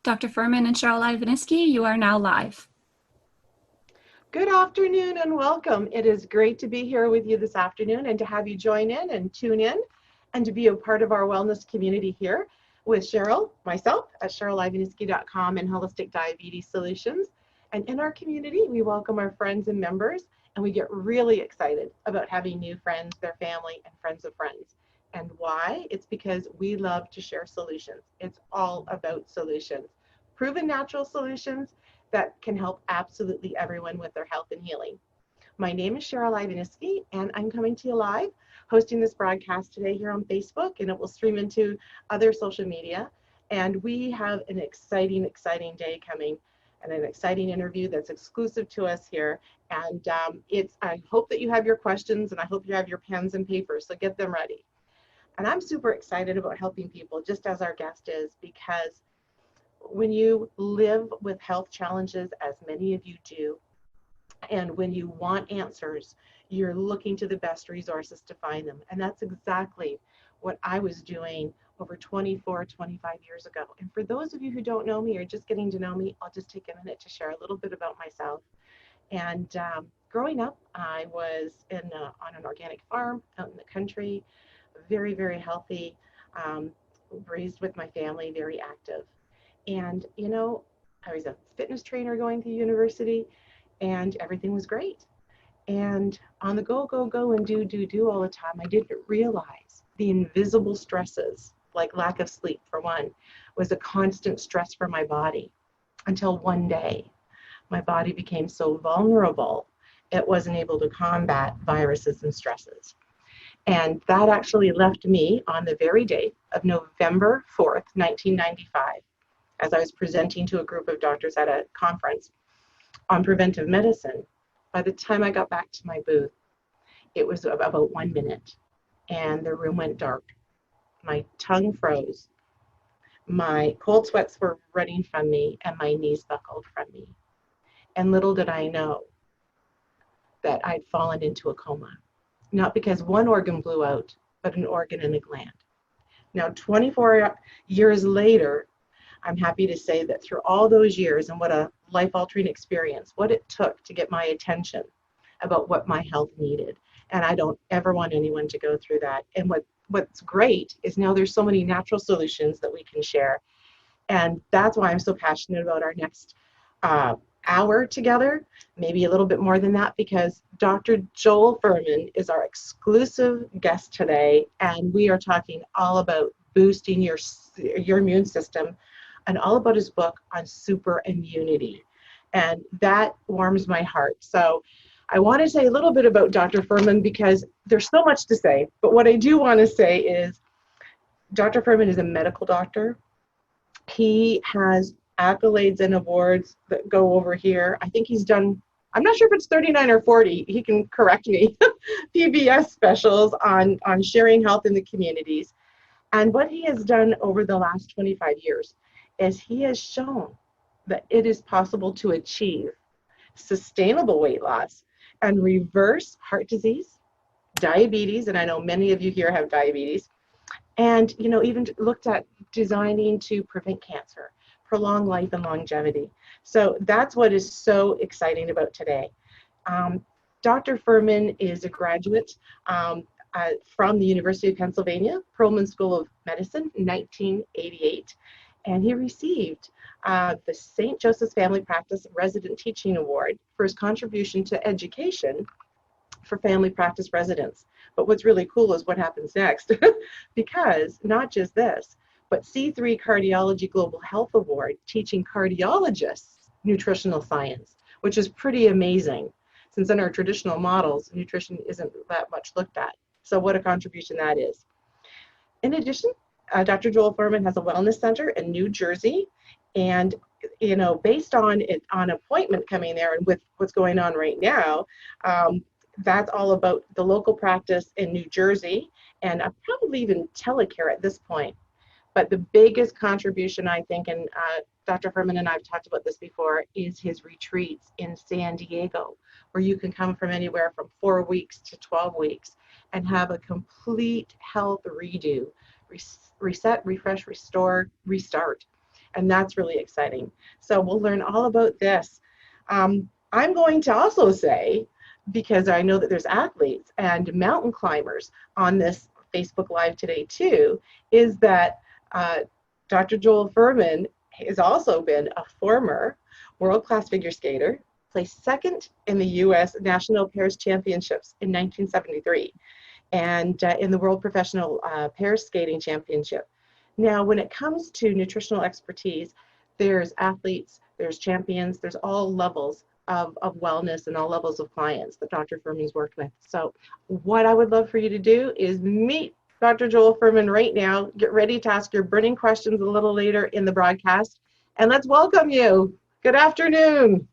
Dr. Furhman and Cheryl Ivaniski, you are now live. Good afternoon and welcome. It is great to be here with you this afternoon and to have you join in and tune in and to be a part of our wellness community here with Cheryl, myself at CherylIvaniski.com and Holistic Diabetes Solutions. And in our community, we welcome our friends and members, and we get really excited about having new friends, their family, and friends of friends. And why? It's because we love to share solutions. It's all about solutions, proven natural solutions that can help absolutely everyone with their health and healing. My name is Cheryl Ivaniski, and I'm coming to you live, hosting this broadcast today here on Facebook, and it will stream into other social media. And we have an exciting day coming and an exciting interview that's exclusive to us here. And I hope that you have your questions, and I hope you have your pens and papers, so get them ready. And I'm super excited about helping people, just as our guest is, because when you live with health challenges, as many of you do, and when you want answers, you're looking to the best resources to find them. And that's exactly what I was doing over 24, 25 years ago. And for those of you who don't know me or just getting to know me, I'll just take a minute to share a little bit about myself. And growing up, I was on an organic farm out in the country, very healthy, raised with my family, very active. And, I was a fitness trainer going to university, and everything was great. And on the go, and do all the time, I didn't realize the invisible stresses, like lack of sleep, for one, was a constant stress for my body until one day my body became so vulnerable, it wasn't able to combat viruses and stresses. And that actually left me on the very day of November 4th, 1995, as I was presenting to a group of doctors at a conference on preventive medicine. By the time I got back to my booth, it was about 1 minute, and the room went dark. My tongue froze, my cold sweats were running from me, and my knees buckled from me. And little did I know that I'd fallen into a coma, not because one organ blew out, but an organ and a gland. Now, 24 years later, I'm happy to say that through all those years, and what a life-altering experience, what it took to get my attention about what my health needed. And I don't ever want anyone to go through that. And what's great is now there's so many natural solutions that we can share. And that's why I'm so passionate about our next hour together, maybe a little bit more than that, because Dr. Joel Fuhrman is our exclusive guest today, and we are talking all about boosting your immune system, and all about his book on super immunity. And that warms my heart. So I want to say a little bit about Dr. Fuhrman because there's so much to say. But what I do want to say is Dr. Fuhrman is a medical doctor. He has accolades and awards that go over here. I think he's done, I'm not sure if it's 39 or 40, he can correct me, PBS specials on sharing health in the communities. And what he has done over the last 25 years is he has shown that it is possible to achieve sustainable weight loss and reverse heart disease, diabetes, and I know many of you here have diabetes, and even looked at designing to prevent cancer, prolong life and longevity. So that's what is so exciting about today. Dr. Fuhrman is a graduate from the University of Pennsylvania, Perelman School of Medicine, 1988. And he received the St. Joseph's Family Practice Resident Teaching Award for his contribution to education for family practice residents. But what's really cool is what happens next, because not just this, but C3 Cardiology Global Health Award teaching cardiologists nutritional science, which is pretty amazing, since in our traditional models, nutrition isn't that much looked at. So what a contribution that is. In addition, Dr. Joel Fuhrman has a wellness center in New Jersey, and based on appointment coming there and with what's going on right now, that's all about the local practice in New Jersey, and probably even telecare at this point. But the biggest contribution, I think, and Dr. Fuhrman and I have talked about this before, is his retreats in San Diego, where you can come from anywhere from 4 weeks to 12 weeks and have a complete health redo, reset, refresh, restore, restart. and that's really exciting. So we'll learn all about this. I'm going to also say, because I know that there's athletes and mountain climbers on this Facebook Live today too, is that Dr. Joel Furhman has also been a former world-class figure skater, placed second in the U.S. National Pairs Championships in 1973 and in the World Professional Pairs Skating Championship. Now, when it comes to nutritional expertise, there's athletes, there's champions, there's all levels of wellness and all levels of clients that Dr. Furhman's worked with. So what I would love for you to do is meet Dr. Joel Furhman right now. Get ready to ask your burning questions a little later in the broadcast. And let's welcome you. Good afternoon.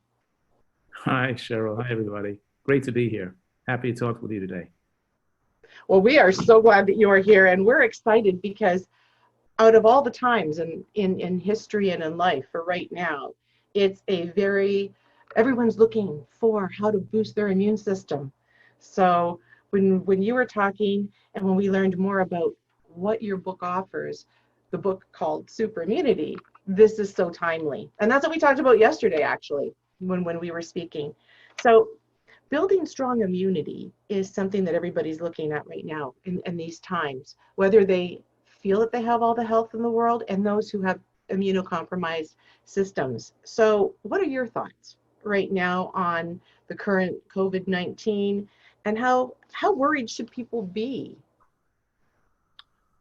Hi, Cheryl. Hi, everybody. Great to be here. Happy to talk with you today. Well, we are so glad that you are here, and we're excited because out of all the times in history and in life for right now, it's everyone's looking for how to boost their immune system. So when you were talking and when we learned more about what your book offers, the book called Super Immunity, this is so timely. And that's what we talked about yesterday, actually, when we were speaking. So building strong immunity is something that everybody's looking at right now in these times, whether they feel that they have all the health in the world and those who have immunocompromised systems. So what are your thoughts right now on the current COVID-19 and how worried should people be?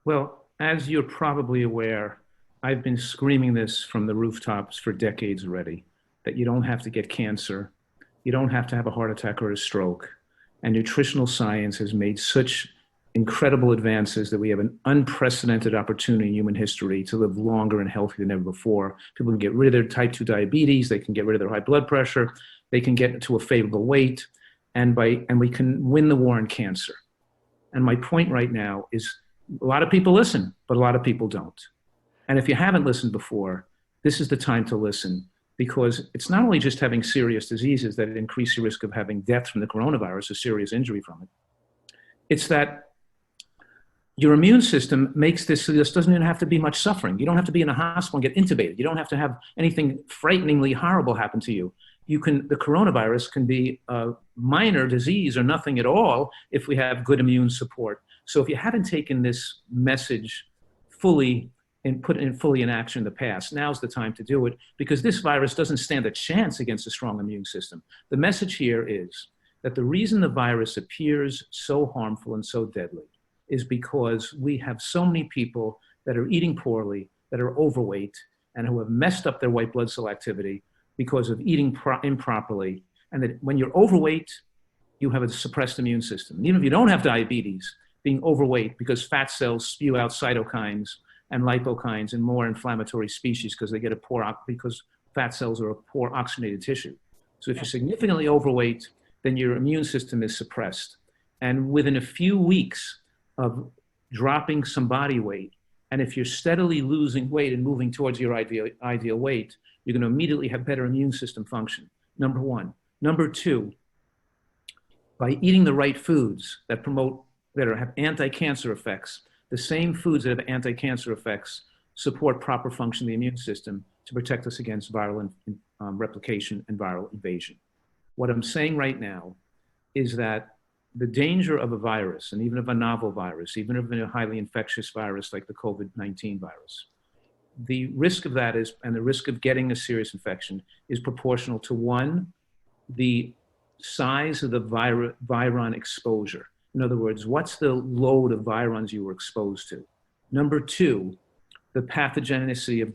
Well, as you're probably aware, I've been screaming this from the rooftops for decades already, that you don't have to get cancer, you don't have to have a heart attack or a stroke. And nutritional science has made such incredible advances that we have an unprecedented opportunity in human history to live longer and healthier than ever before. People can get rid of their type 2 diabetes, they can get rid of their high blood pressure, they can get to a favorable weight, and we can win the war on cancer. And my point right now is a lot of people listen, but a lot of people don't. And if you haven't listened before, this is the time to listen, because it's not only just having serious diseases that increase your risk of having death from the coronavirus, a serious injury from it. It's that your immune system makes this doesn't even have to be much suffering. You don't have to be in a hospital and get intubated. You don't have to have anything frighteningly horrible happen to you. The coronavirus can be a minor disease or nothing at all if we have good immune support. So if you haven't taken this message fully and put it fully in action in the past, now's the time to do it, because this virus doesn't stand a chance against a strong immune system. The message here is that the reason the virus appears so harmful and so deadly is because we have so many people that are eating poorly, that are overweight, and who have messed up their white blood cell activity because of eating improperly. And that when you're overweight, you have a suppressed immune system. And even if you don't have diabetes, being overweight, because fat cells spew out cytokines and lipokines and more inflammatory species because fat cells are a poor oxygenated tissue. So if you're significantly overweight, then your immune system is suppressed. And within a few weeks of dropping some body weight, and if you're steadily losing weight and moving towards your ideal weight, you're going to immediately have better immune system function, number one. Number two, by eating the right foods that have anti-cancer effects, the same foods that have anti-cancer effects support proper function of the immune system to protect us against viral replication and viral invasion. What I'm saying right now is that the danger of a virus, and even of a novel virus, even of a highly infectious virus like the COVID-19 virus, the risk of that and the risk of getting a serious infection is proportional to, one, the size of the viron exposure. In other words, what's the load of virons you were exposed to? Number two, the pathogenicity of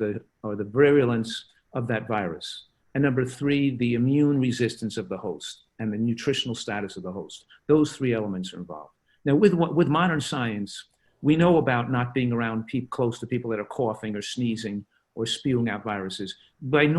the virulence of that virus. And number three, the immune resistance of the host and the nutritional status of the host. Those three elements are involved. Now, with modern science, we know about not being around close to people that are coughing or sneezing or spewing out viruses.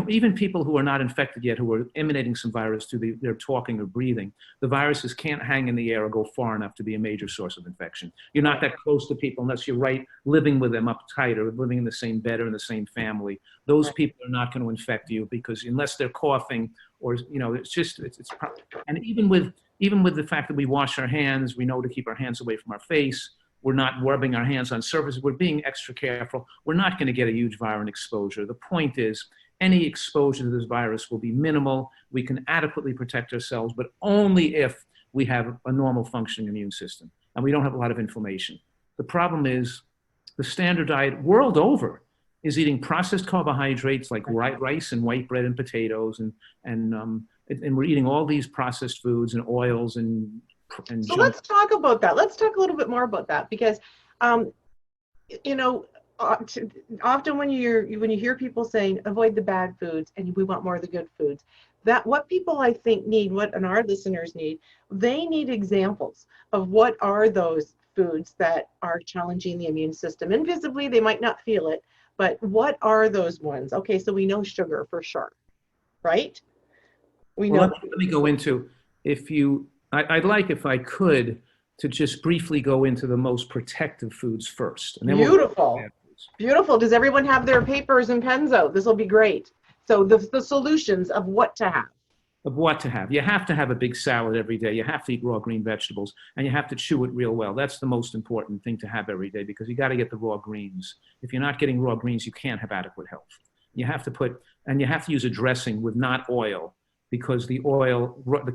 Even people who are not infected yet, who are emanating some virus through their talking or breathing, the viruses can't hang in the air or go far enough to be a major source of infection. You're not that close to people unless you're living with them uptight or living in the same bed or in the same family. Those people are not going to infect you, because unless they're coughing or, and even with the fact that we wash our hands, we know to keep our hands away from our face. we're not rubbing our hands on surfaces, we're being extra careful, we're not going to get a huge viral exposure. The point is, any exposure to this virus will be minimal. We can adequately protect ourselves, but only if we have a normal functioning immune system and we don't have a lot of inflammation. The problem is the standard diet world over is eating processed carbohydrates like rice and white bread and potatoes, and we're eating all these processed foods and oils and so let's talk about that. Let's talk a little bit more about that, because you know, often when you hear people saying avoid the bad foods and we want more of the good foods, that what people I think need, and our listeners need, they need examples of what are those foods that are challenging the immune system. Invisibly, they might not feel it, but what are those ones? Okay, so we know sugar for sure, right? We know. Let me go into, I'd like, if I could, to just briefly go into the most protective foods first. And then beautiful. Beautiful. Does everyone have their papers and pens out? This will be great. So the solutions of what to have. Of what to have. You have to have a big salad every day. You have to eat raw green vegetables, and you have to chew it real well. That's the most important thing to have every day, because you got to get the raw greens. If you're not getting raw greens, you can't have adequate health. You have to use a dressing with not oil, because the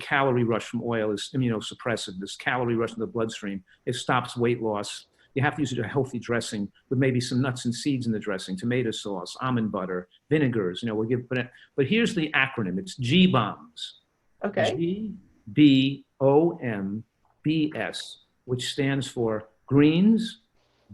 calorie rush from oil is immunosuppressive. This calorie rush in the bloodstream, it stops weight loss. You have to use a healthy dressing with maybe some nuts and seeds in the dressing, tomato sauce, almond butter, vinegars. But here's the acronym. It's G-BOMBS. Okay. GBOMBS, which stands for greens,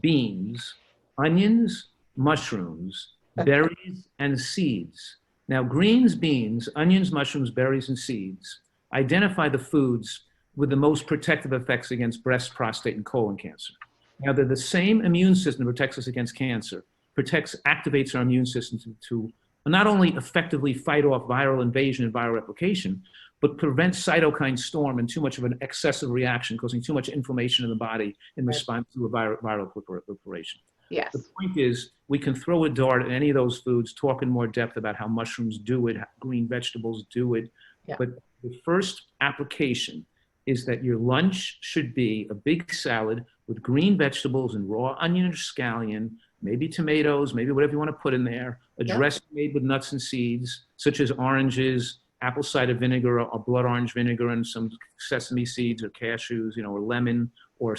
beans, onions, mushrooms, berries, and seeds. Now, greens, beans, onions, mushrooms, berries, and seeds identify the foods with the most protective effects against breast, prostate, and colon cancer. Now, they're the same immune system that protects us against cancer, activates our immune system to not only effectively fight off viral invasion and viral replication, but prevent cytokine storm and too much of an excessive reaction, causing too much inflammation in the body in response to a viral proliferation. Yes. The point is, we can throw a dart at any of those foods, talk in more depth about how mushrooms do it, how green vegetables do it. Yeah. But the first application is that your lunch should be a big salad with green vegetables and raw onion or scallion, maybe tomatoes, maybe whatever you want to put in there, a dressing made with nuts and seeds, such as oranges, apple cider vinegar or blood orange vinegar, and some sesame seeds or cashews, or lemon, or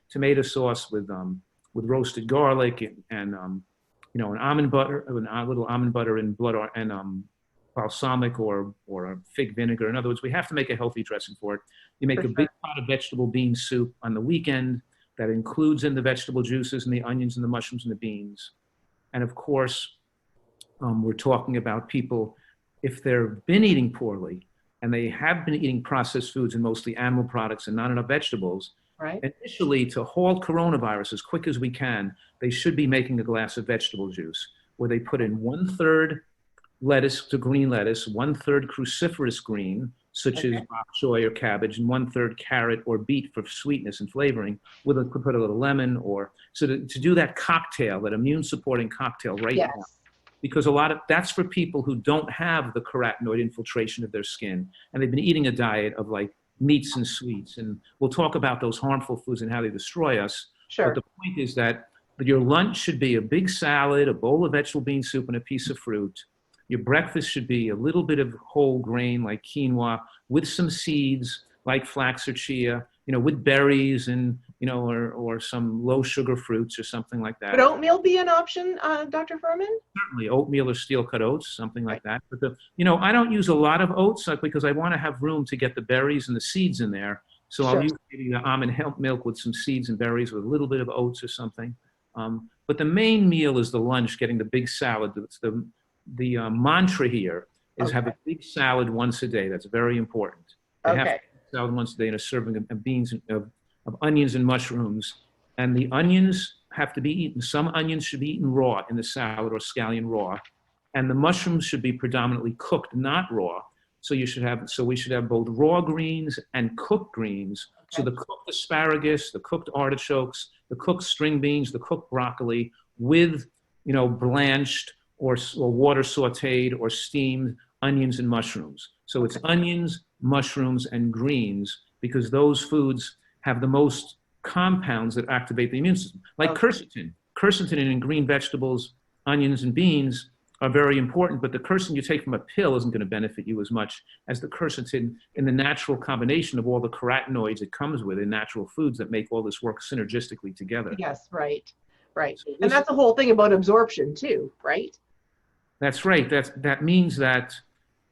tomato sauce with roasted garlic and an almond butter, a little almond butter and balsamic or fig vinegar. In other words, we have to make a healthy dressing for it. You make a big pot of vegetable bean soup on the weekend that includes in the vegetable juices and the onions and the mushrooms and the beans. And of course, we're talking about people, if they've been eating poorly and they have been eating processed foods and mostly animal products and not enough vegetables, initially, to halt coronavirus as quick as we can, they should be making a glass of vegetable juice where they put in 1/3 lettuce to green lettuce, 1/3 cruciferous green, such as bok choy or cabbage, and 1/3 carrot or beet for sweetness and flavoring, put a little lemon, to do that cocktail, that immune supporting cocktail now. Because that's for people who don't have the carotenoid infiltration of their skin, and they've been eating a diet of like meats and sweets. And we'll talk about those harmful foods and how they destroy us. But the point is that your lunch should be a big salad, a bowl of vegetable bean soup, and a piece of fruit. Your breakfast should be a little bit of whole grain like quinoa with some seeds like flax or chia, with berries and, or some low sugar fruits or something like that. Would oatmeal be an option, Dr. Furhman? Certainly, oatmeal or steel cut oats, something like that. But I don't use a lot of oats because I want to have room to get the berries and the seeds in there. So I'll use maybe the almond hemp milk with some seeds and berries with a little bit of oats or something. But the main meal is the lunch, getting the big salad. The mantra here is have a big salad once a day. That's very important. Have a salad once a day and a serving of beans of onions and mushrooms. And the onions have to be eaten. Some onions should be eaten raw in the salad or scallion raw. And the mushrooms should be predominantly cooked, not raw. So we should have both raw greens and cooked greens. So the cooked asparagus, the cooked artichokes, the cooked string beans, the cooked broccoli with, blanched or water sauteed or steamed onions and mushrooms. So it's onions, mushrooms, and greens, because those foods have the most compounds that activate the immune system, like Okay. quercetin. Quercetin in green vegetables, onions, and beans are very important, but the quercetin you take from a pill isn't going to benefit you as much as the quercetin in the natural combination of all the carotenoids it comes with in natural foods that make all this work synergistically together. Yes, right, right. So And that's the whole thing about absorption too, right? that's right. That means that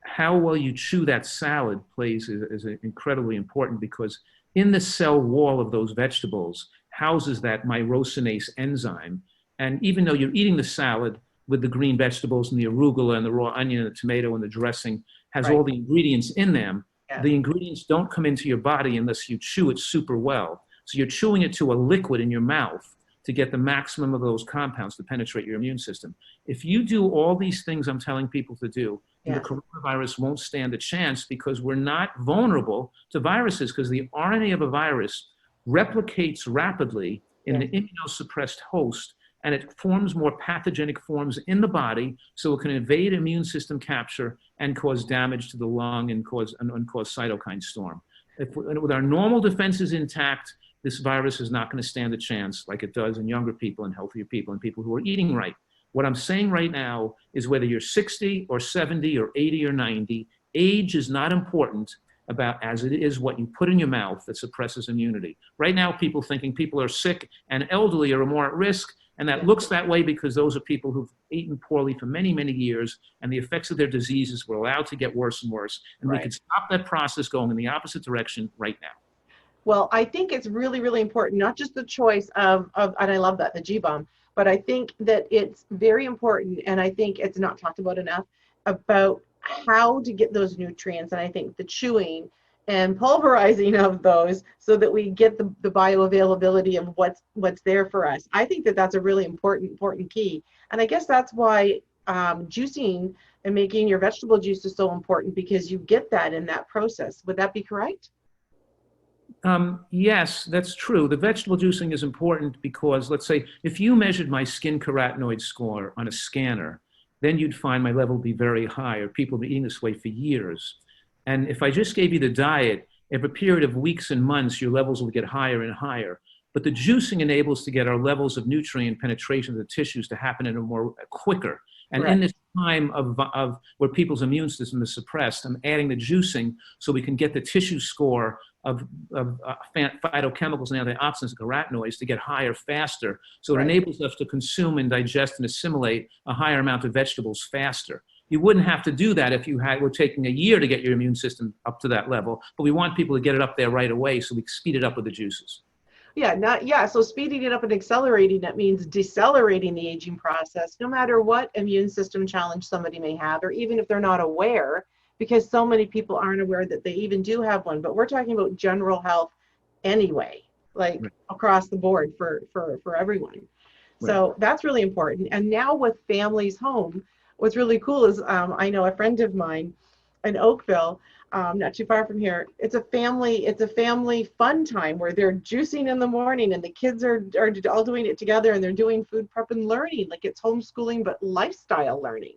how well you chew that salad is incredibly important, because in the cell wall of those vegetables houses that myrosinase enzyme. And even though you're eating the salad with the green vegetables and the arugula and the raw onion and the tomato and the dressing has all the ingredients in them, Yes. the ingredients don't come into your body unless you chew it super well. So you're chewing it to a liquid in your mouth to get the maximum of those compounds to penetrate your immune system. If you do all these things I'm telling people to do, the coronavirus won't stand a chance, because we're not vulnerable to viruses, because the RNA of a virus replicates rapidly in the immunosuppressed host, and it forms more pathogenic forms in the body, so it can evade immune system capture and cause damage to the lung and cause cytokine storm. With our normal defenses intact, this virus is not going to stand a chance like it does in younger people and healthier people and people who are eating right. What I'm saying right now is whether you're 60 or 70 or 80 or 90, age is not important about as it is what you put in your mouth that suppresses immunity. Right now, people thinking people are sick and elderly are more at risk, and that looks that way because those are people who've eaten poorly for many, many years, and the effects of their diseases were allowed to get worse and worse. And we could stop that process going in the opposite direction right now. Well, I think it's really, really important, not just the choice of and I love that, the G-bomb, but I think that it's very important, and I think it's not talked about enough, about how to get those nutrients. And I think the chewing and pulverizing of those so that we get the bioavailability of what's there for us. I think that that's a really important key. And I guess that's why juicing and making your vegetable juice is so important, because you get that in that process. Would that be correct? Yes, that's true. The vegetable juicing is important because, let's say, if you measured my skin carotenoid score on a scanner, then you'd find my level be very high, or people have been eating this way for years. And if I just gave you the diet, over a period of weeks and months, your levels will get higher and higher. But the juicing enables to get our levels of nutrient penetration of the tissues to happen in a more quicker. And in this time of where people's immune system is suppressed, I'm adding the juicing so we can get the tissue score of phytochemicals and antioxidants and carotenoids to get higher faster. So it enables us to consume and digest and assimilate a higher amount of vegetables faster. You wouldn't have to do that if you were taking a year to get your immune system up to that level, but we want people to get it up there right away, so we speed it up with the juices. So speeding it up and accelerating it means decelerating the aging process, no matter what immune system challenge somebody may have, or even if they're not aware, because so many people aren't aware that they even do have one. But we're talking about general health anyway, like across the board for everyone. So that's really important. And now with families home, what's really cool is I know a friend of mine in Oakville, not too far from here. It's a family fun time where they're juicing in the morning, and the kids are all doing it together, and they're doing food prep and learning, like it's homeschooling but lifestyle learning.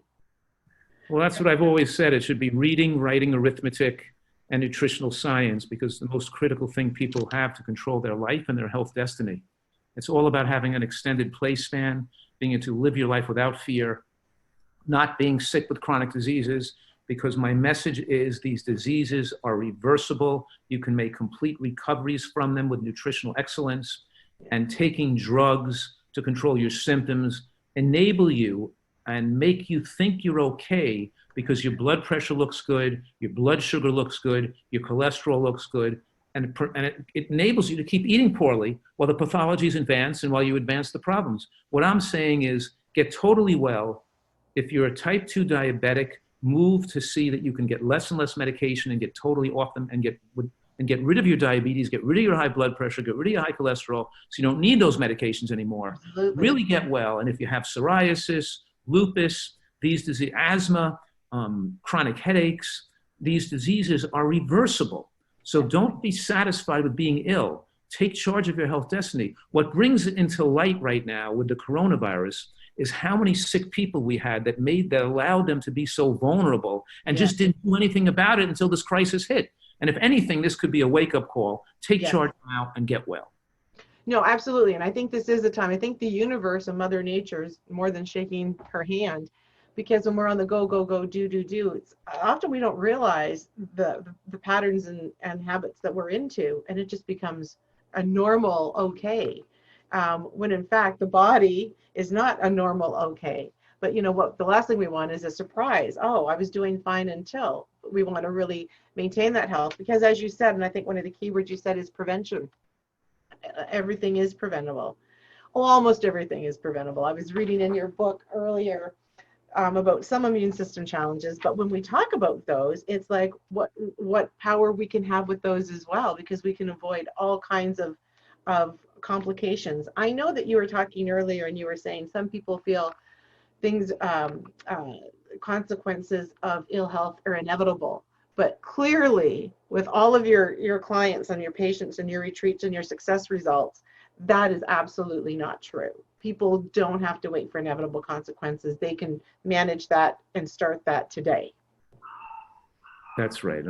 Well, that's what I've always said. It should be reading, writing, arithmetic, and nutritional science, because the most critical thing people have to control their life and their health destiny. It's all about having an extended play span, being able to live your life without fear, not being sick with chronic diseases, because my message is these diseases are reversible. You can make complete recoveries from them with nutritional excellence, and taking drugs to control your symptoms enable you and make you think you're okay because your blood pressure looks good, your blood sugar looks good, your cholesterol looks good, and it enables you to keep eating poorly while the pathologies advance and while you advance the problems. What I'm saying is get totally well. If you're a type 2 diabetic, move to see that you can get less and less medication and get totally off them, and get rid of your diabetes, get rid of your high blood pressure, get rid of your high cholesterol, so you don't need those medications anymore. Absolutely. Really get well. And if you have psoriasis, lupus, these diseases, asthma, chronic headaches, these diseases are reversible. So don't be satisfied with being ill. Take charge of your health destiny. What brings it into light right now with the coronavirus is how many sick people we had that allowed them to be so vulnerable and just didn't do anything about it until this crisis hit. And if anything, this could be a wake-up call. Take charge now and get well. No, absolutely. And I think this is the time. I think the universe and Mother Nature is more than shaking her hand, because when we're on the go, go, go, do, it's often we don't realize the patterns and habits that we're into, and it just becomes a normal okay. When in fact the body is not a normal okay. But you know what? The last thing we want is a surprise. Oh, I was doing fine until. We want to really maintain that health because, as you said, and I think one of the key words you said is prevention. Everything is preventable. Oh, almost everything is preventable. I was reading in your book earlier about some immune system challenges, but when we talk about those, it's like what power we can have with those as well, because we can avoid all kinds of complications. I know that you were talking earlier and you were saying some people feel things, consequences of ill health are inevitable. But clearly, with all of your clients and your patients and your retreats and your success results, that is absolutely not true. People don't have to wait for inevitable consequences. They can manage that and start that today. That's right.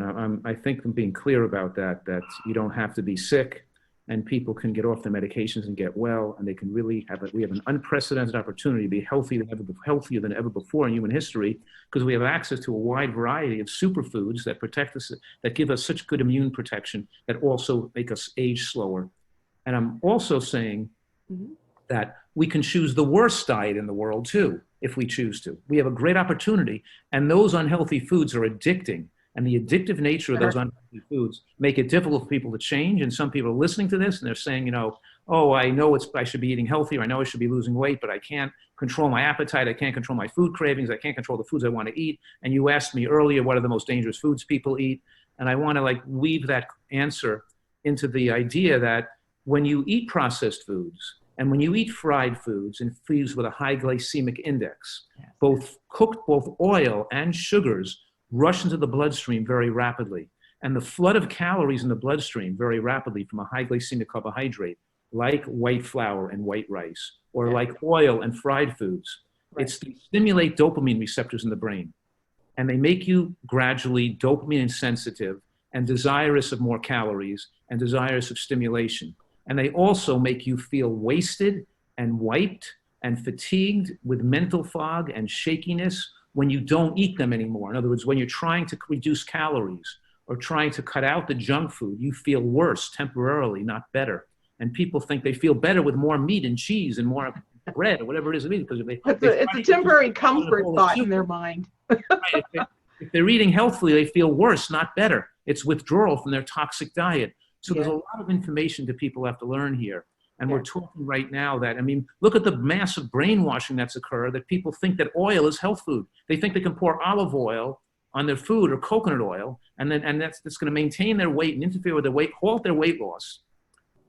I think I'm being clear about that, that you don't have to be sick and people can get off their medications and get well, and they can really we have an unprecedented opportunity to be healthier than ever before in human history, because we have access to a wide variety of superfoods that protect us, that give us such good immune protection, that also make us age slower. And I'm also saying that we can choose the worst diet in the world too, if we choose to. We have a great opportunity, and those unhealthy foods are addicting. And the addictive nature of those unhealthy foods make it difficult for people to change. And some people are listening to this and they're saying, you know, oh, I know I should be eating healthier. I know I should be losing weight, but I can't control my appetite. I can't control my food cravings. I can't control the foods I want to eat. And you asked me earlier, what are the most dangerous foods people eat? And I want to weave that answer into the idea that when you eat processed foods and when you eat fried foods and foods with a high glycemic index, both oil and sugars rush into the bloodstream very rapidly. And the flood of calories in the bloodstream very rapidly from a high glycemic carbohydrate, like white flour and white rice, or like oil and fried foods, they stimulate dopamine receptors in the brain. And they make you gradually dopamine insensitive and desirous of more calories and desirous of stimulation. And they also make you feel wasted and wiped and fatigued with mental fog and shakiness when you don't eat them anymore. In other words, when you're trying to reduce calories or trying to cut out the junk food, you feel worse temporarily, not better. And people think they feel better with more meat and cheese and more bread or whatever it is, because it's a temporary comfort thought in their mind. Right. If they're eating healthily, they feel worse, not better. It's withdrawal from their toxic diet. So there's a lot of information that people have to learn here. And we're talking right now that, I mean, look at the massive brainwashing that's occurred, that people think that oil is health food. They think they can pour olive oil on their food or coconut oil, and that's going to maintain their weight and interfere with their weight, halt their weight loss,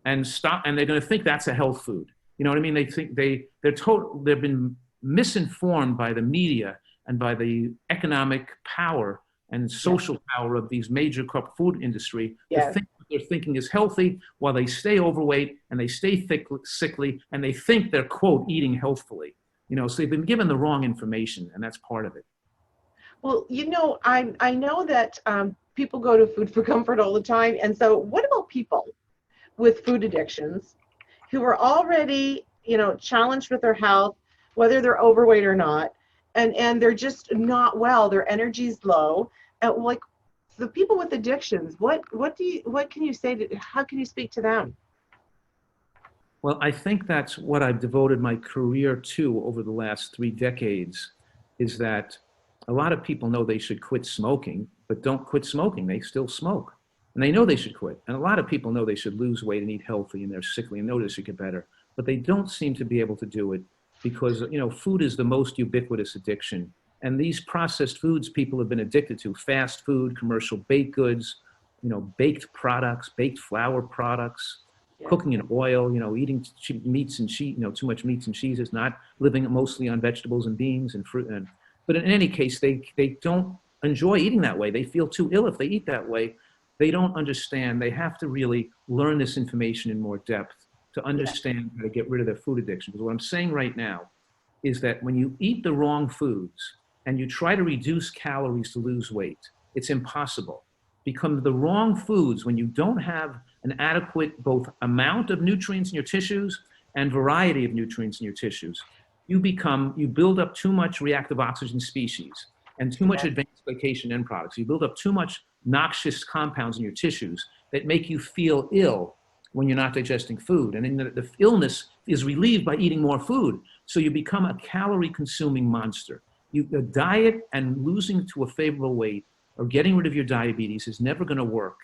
and stop. And they're going to think that's a health food. You know what I mean? They think they've been misinformed by the media and by the economic power and social power of these major food industry to think what they're thinking is healthy, while they stay overweight and they stay sickly, and they think they're, quote, eating healthfully. You know, so they've been given the wrong information, and that's part of it. Well, you know, I know that people go to food for comfort all the time. And so what about people with food addictions who are already, you know, challenged with their health, whether they're overweight or not, and they're just not well, their energy's low? And like the people with addictions, what can you say how can you speak to them? Well, I think that's what I've devoted my career to over the last 3 decades, is that a lot of people know they should quit smoking, but don't quit smoking. They still smoke. And they know they should quit. And a lot of people know they should lose weight and eat healthy, and they're sickly and know they should get better. But they don't seem to be able to do it because, you know, food is the most ubiquitous addiction. And these processed foods people have been addicted to, fast food, commercial baked goods, you know, baked products, baked flour products, cooking in oil, you know, eating meats and cheese, you know, too much meats and cheeses, not living mostly on vegetables and beans and fruit. But in any case, they don't enjoy eating that way. They feel too ill if they eat that way. They don't understand. They have to really learn this information in more depth to understand how to get rid of their food addiction. Because what I'm saying right now is that when you eat the wrong foods and you try to reduce calories to lose weight, it's impossible. become the wrong foods when you don't have an adequate both amount of nutrients in your tissues and variety of nutrients in your tissues. You build up too much reactive oxygen species and too much advanced glycation end products. You build up too much noxious compounds in your tissues that make you feel ill when you're not digesting food. And then the illness is relieved by eating more food. So you become a calorie consuming monster. The diet and losing to a favorable weight or getting rid of your diabetes is never going to work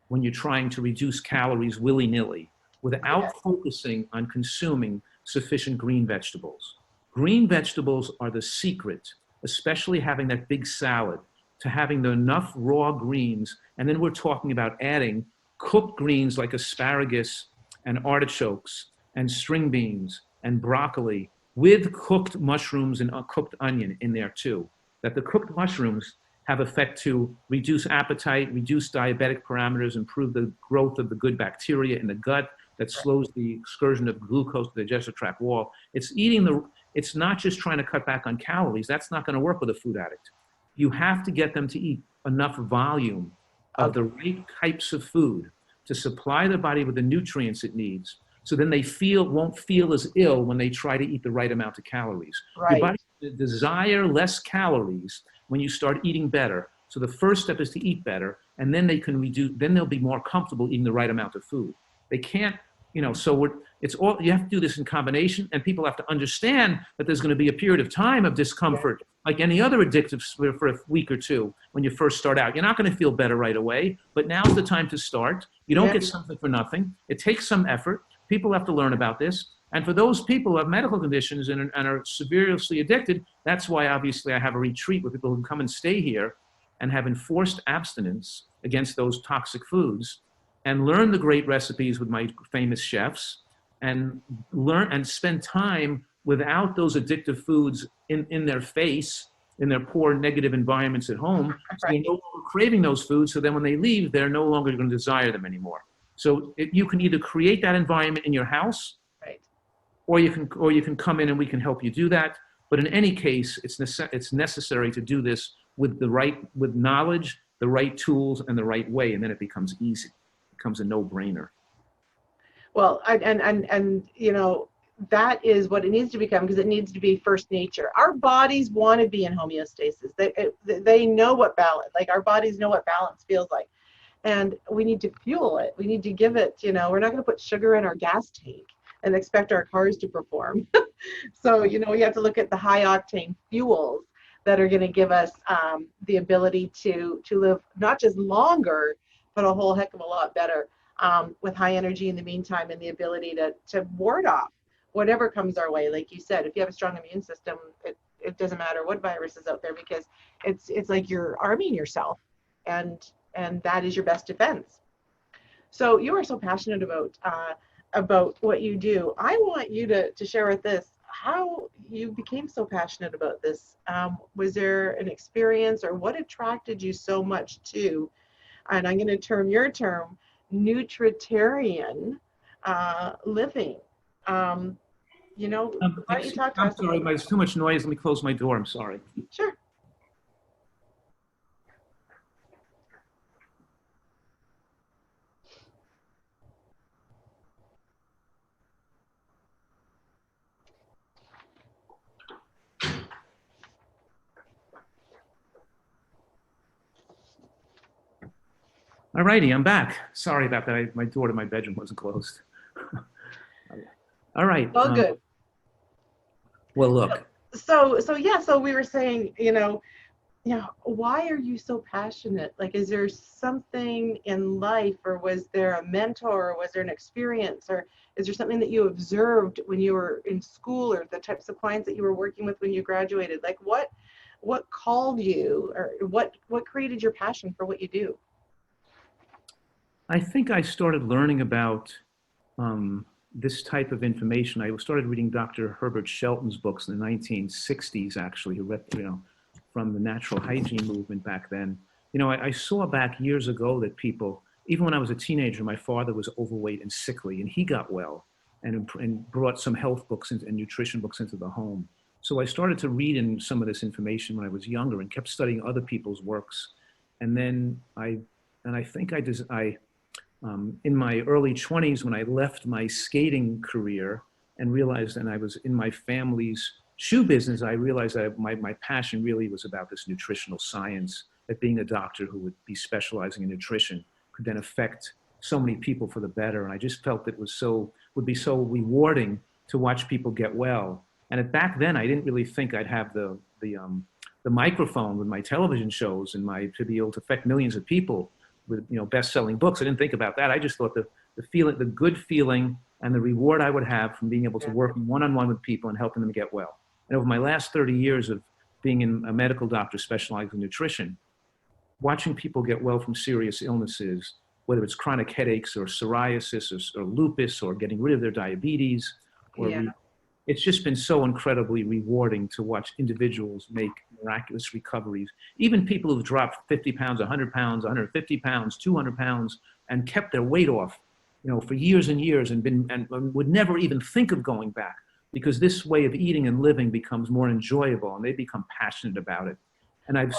when you're trying to reduce calories willy-nilly without focusing on consuming sufficient green vegetables. Green vegetables are the secret, especially having that big salad, to having enough raw greens. And then we're talking about adding cooked greens like asparagus and artichokes and string beans and broccoli with cooked mushrooms and cooked onion in there too. That the cooked mushrooms have effect to reduce appetite, reduce diabetic parameters, improve the growth of the good bacteria in the gut that slows the excursion of glucose to the digestive tract wall. It's not just trying to cut back on calories. That's not going to work with a food addict. You have to get them to eat enough volume of the right types of food to supply the body with the nutrients it needs, so then they won't feel as ill when they try to eat the right amount of calories. Right. Your body will desire less calories when you start eating better. So the first step is to eat better, and then then they'll be more comfortable eating the right amount of food. They can't, you have to do this in combination, and people have to understand that there's going to be a period of time of discomfort, like any other addictive for a week or two when you first start out. You're not going to feel better right away, but now's the time to start. You don't get something for nothing. It takes some effort. People have to learn about this. And for those people who have medical conditions and are severely addicted, that's why obviously I have a retreat where people who come and stay here and have enforced abstinence against those toxic foods and learn the great recipes with my famous chefs and learn and spend time without those addictive foods in their face, in their poor negative environments at home. So they're no longer craving those foods. So then when they leave, they're no longer going to desire them anymore. So you can either create that environment in your house, or you can come in and we can help you do that. But in any case, it's necessary to do this with knowledge, the right tools, and the right way, and then it becomes easy. It becomes a no-brainer. Well, and that is what it needs to become, because it needs to be first nature. Our bodies want to be in homeostasis. They know what balance, like our bodies know what balance feels like. And we need to fuel it. We need to give it, we're not going to put sugar in our gas tank and expect our cars to perform. So, we have to look at the high octane fuels that are going to give us the ability to live not just longer, but a whole heck of a lot better with high energy in the meantime, and the ability to ward off whatever comes our way. Like you said, if you have a strong immune system, it doesn't matter what virus is out there, because it's like you're arming yourself, and that is your best defense. So you are so passionate about what you do. I want you to share with us how you became so passionate about this. Was there an experience, or what attracted you so much to, and I'm going to term your term, nutritarian living? Why don't you talk to us? I'm sorry, there's too much noise. Let me close my door. I'm sorry. Sure. All righty, I'm back. Sorry about that. My door to my bedroom wasn't closed. All right. All good. Well, look. So we were saying, why are you so passionate? Like, is there something in life, or was there a mentor, or was there an experience, or is there something that you observed when you were in school, or the types of clients that you were working with when you graduated? Like, what called you, or what created your passion for what you do? I think I started learning about this type of information. I started reading Dr. Herbert Shelton's books in the 1960s, actually, who read, from the natural hygiene movement back then. I saw back years ago that people, even when I was a teenager, my father was overweight and sickly, and he got well and brought some health books and nutrition books into the home. So I started to read in some of this information when I was younger and kept studying other people's works. And then I And I think in my early 20s, when I left my skating career and realized, and I was in my family's shoe business, I realized that my passion really was about this nutritional science, that being a doctor who would be specializing in nutrition could then affect so many people for the better. And I just felt it would be so rewarding to watch people get well. And back then, I didn't really think I'd have the microphone with my television shows and to be able to affect millions of people with best-selling books. I didn't think about that. I just thought the good feeling and the reward I would have from being able to work one-on-one with people and helping them get well. And over my last 30 years of being a medical doctor specializing in nutrition, watching people get well from serious illnesses, whether it's chronic headaches or psoriasis or lupus or getting rid of their diabetes, it's just been so incredibly rewarding to watch individuals make miraculous recoveries. Even people who've dropped 50 pounds, 100 pounds, 150 pounds, 200 pounds, and kept their weight off, for years and years and would never even think of going back, because this way of eating and living becomes more enjoyable and they become passionate about it. And I've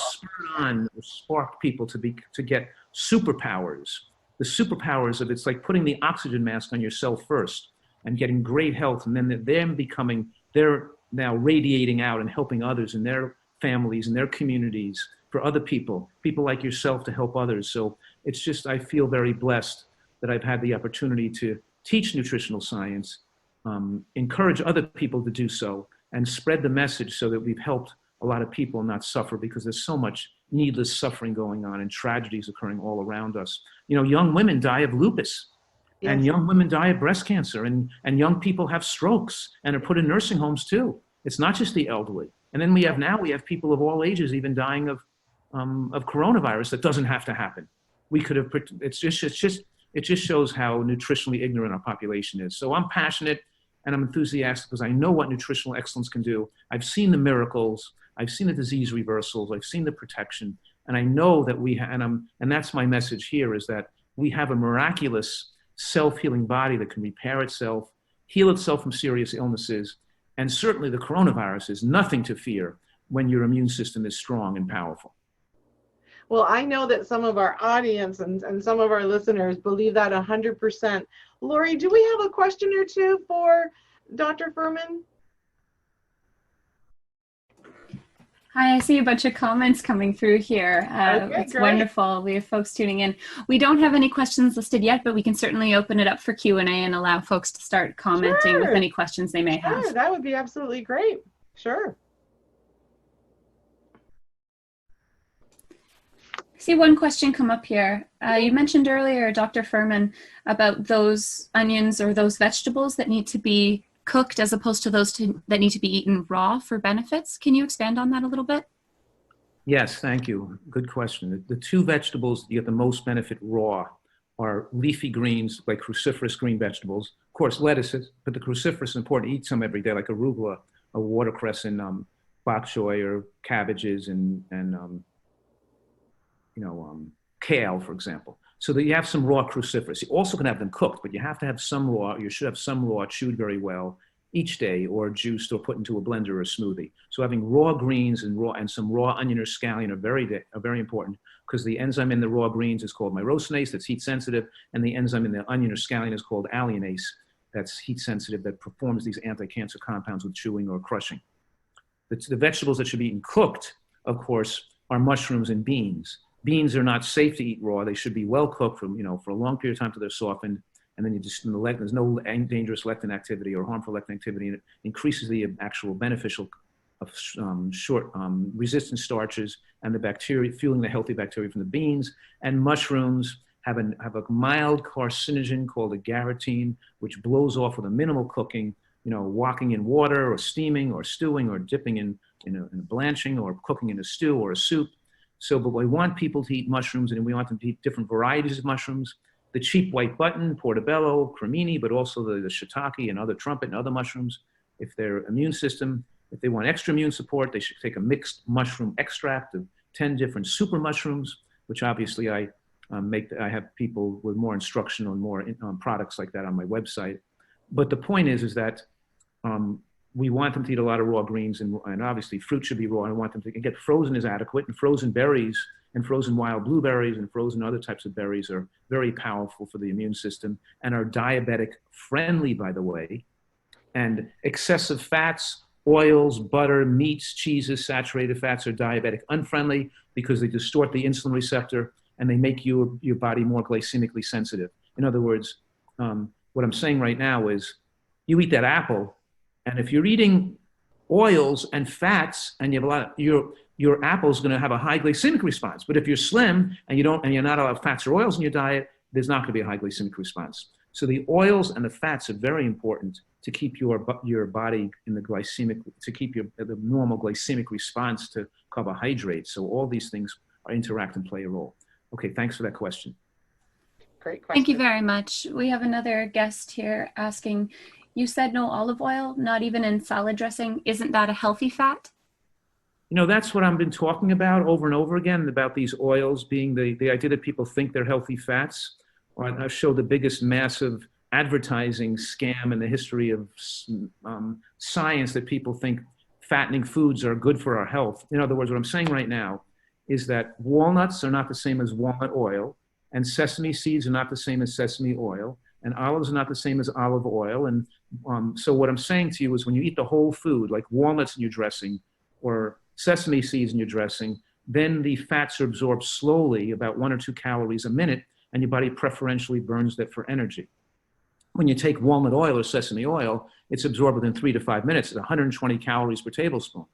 sparked people to get superpowers. The superpowers of it's like putting the oxygen mask on yourself first and getting great health, and then they're now radiating out and helping others in their families and their communities for other people like yourself to help others. So it's just, I feel very blessed that I've had the opportunity to teach nutritional science, encourage other people to do so, and spread the message so that we've helped a lot of people not suffer, because there's so much needless suffering going on and tragedies occurring all around us. Young women die of lupus. Yes. And young women die of breast cancer, and young people have strokes and are put in nursing homes too. It's not just the elderly. And then we have people of all ages even dying of coronavirus. That doesn't have to happen. We could have, it just shows how nutritionally ignorant our population is. So I'm passionate and I'm enthusiastic because I know what nutritional excellence can do. I've seen the miracles. I've seen the disease reversals. I've seen the protection. And I know that and that's my message here, is that we have a miraculous self-healing body that can repair itself, heal itself from serious illnesses. And certainly the coronavirus is nothing to fear when your immune system is strong and powerful. Well, I know that some of our audience and some of our listeners believe that 100%. Lori, do we have a question or two for Dr. Fuhrman? Hi, I see a bunch of comments coming through here. It's great. Wonderful. We have folks tuning in. We don't have any questions listed yet, but we can certainly open it up for Q&A and allow folks to start commenting with any questions they may have. That would be absolutely great. Sure. I see one question come up here. You mentioned earlier, Dr. Furhman, about those onions or those vegetables that need to be cooked as opposed to those that need to be eaten raw for benefits. Can you expand on that a little bit? Yes, thank you. Good question. The two vegetables you get the most benefit raw are leafy greens, like cruciferous green vegetables. Of course, lettuces, but the cruciferous is important to eat some every day, like arugula, or watercress, and bok choy, or cabbages, and kale, for example. So that you have some raw cruciferous. You also can have them cooked, but you have to have some raw. You should have some raw chewed very well each day, or juiced, or put into a blender or a smoothie. So having raw greens and some raw onion or scallion are very important, because the enzyme in the raw greens is called myrosinase, that's heat sensitive, and the enzyme in the onion or scallion is called alliinase, that's heat sensitive, that performs these anti-cancer compounds with chewing or crushing. The vegetables that should be eaten cooked, of course, are mushrooms and beans. Beans are not safe to eat raw. They should be well cooked for a long period of time till they're softened. And then there's no dangerous lectin activity or harmful lectin activity, and it increases the actual beneficial of short resistant starches and the bacteria, fueling the healthy bacteria from the beans. And mushrooms have a mild carcinogen called agarotine, which blows off with a minimal cooking, walking in water or steaming or stewing or dipping in blanching or cooking in a stew or a soup. But we want people to eat mushrooms, and we want them to eat different varieties of mushrooms. The cheap white button, portobello, cremini, but also the shiitake and other trumpet and other mushrooms. If their immune system, if they want extra immune support, they should take a mixed mushroom extract of 10 different super mushrooms, which obviously I have people with more instruction on more products like that on my website. But the point is that we want them to eat a lot of raw greens, and obviously fruit should be raw. I want them to get frozen is adequate, and frozen berries And frozen wild blueberries and frozen other types of berries are very powerful for the immune system and are diabetic friendly, by the way. And excessive fats, oils, butter, meats, cheeses, saturated fats are diabetic unfriendly because they distort the insulin receptor and they make your body more glycemically sensitive. In other words, what I'm saying right now is you eat that apple, and if you're eating oils and fats and you have a lot of, your apple's going to have a high glycemic response. But if you're slim and you're not a lot of fats or oils in your diet, there's not going to be a high glycemic response. So the oils and the fats are very important to keep your body in the glycemic, to keep the normal glycemic response to carbohydrates. So all these things interact and play a role. Okay, thanks for that question. Great question. Thank you very much. We have another guest here asking, you said no olive oil, not even in salad dressing. Isn't that a healthy fat? You know, that's what I've been talking about over and over again, about these oils being the idea that people think they're healthy fats. I've showed the biggest massive advertising scam in the history of science, that people think fattening foods are good for our health. In other words, what I'm saying right now is that walnuts are not the same as walnut oil, and sesame seeds are not the same as sesame oil, and olives are not the same as olive oil. And so what I'm saying to you is when you eat the whole food, like walnuts in your dressing or sesame seeds in your dressing, then the fats are absorbed slowly, about 1 or 2 calories a minute, and your body preferentially burns that for energy. When you take walnut oil or sesame oil, it's absorbed within 3 to 5 minutes. It's 120 calories per tablespoon.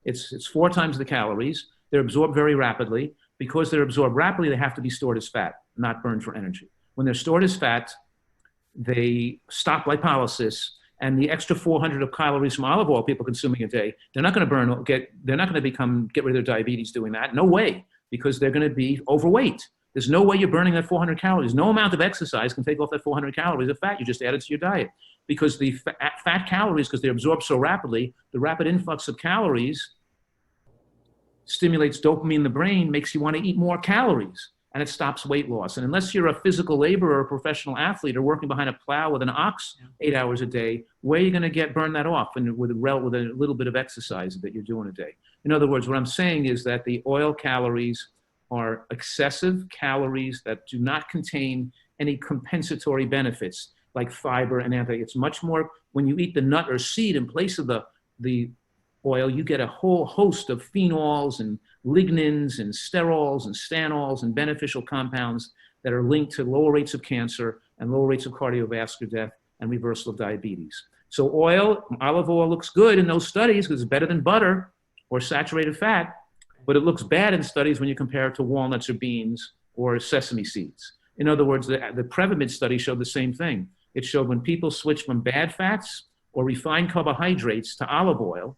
It's 4 times the calories. They're absorbed very rapidly. Because they're absorbed rapidly, they have to be stored as fat, not burned for energy. When they're stored as fat, they stop lipolysis, and the extra 400 of calories from olive oil people consuming a day, they're not going to get rid of their diabetes doing that. No way, because they're going to be overweight. There's no way you're burning that 400 calories. No amount of exercise can take off that 400 calories of fat you just added to your diet. Because the fat calories, because they're absorbed so rapidly, the rapid influx of calories stimulates dopamine in the brain, makes you want to eat more calories, and it stops weight loss. And unless you're a physical laborer or a professional athlete or working behind a plow with an ox 8 hours a day, where are you going to burn that off with a little bit of exercise that you're doing a day? In other words, what I'm saying is that the oil calories are excessive calories that do not contain any compensatory benefits like fiber and it's much more, when you eat the nut or seed in place of the oil, you get a whole host of phenols and lignins and sterols and stanols and beneficial compounds that are linked to lower rates of cancer and lower rates of cardiovascular death and reversal of diabetes. So olive oil looks good in those studies because it's better than butter or saturated fat, but it looks bad in studies when you compare it to walnuts or beans or sesame seeds. In other words, the Prevamid study showed the same thing. It showed when people switch from bad fats or refined carbohydrates to olive oil,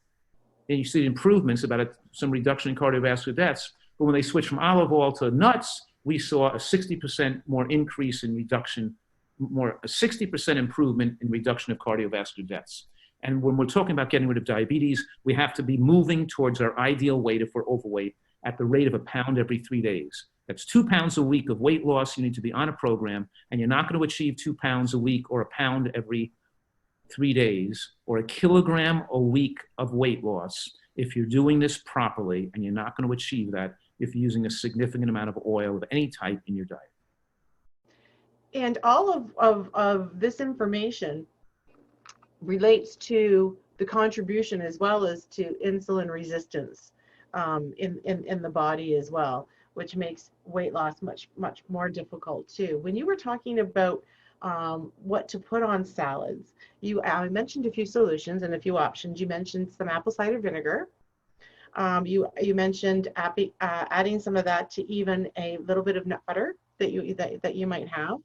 and you see improvements, some reduction in cardiovascular deaths. But when they switched from olive oil to nuts, we saw a 60% more increase in reduction, a 60% improvement in reduction of cardiovascular deaths. And when we're talking about getting rid of diabetes, we have to be moving towards our ideal weight if we're overweight at the rate of 1 pound every 3 days. That's 2 pounds a week of weight loss. You need to be on a program, and you're not going to achieve 2 pounds a week or 1 pound every 3 days or 1 kilogram a week of weight loss if you're doing this properly, and you're not going to achieve that if you're using a significant amount of oil of any type in your diet. And all of this information relates to the contribution as well as to insulin resistance in the body as well, which makes weight loss much more difficult too. When you were talking about what to put on salads, I mentioned a few solutions and a few options. You mentioned some apple cider vinegar. You mentioned adding some of that to even a little bit of nut butter that you might have.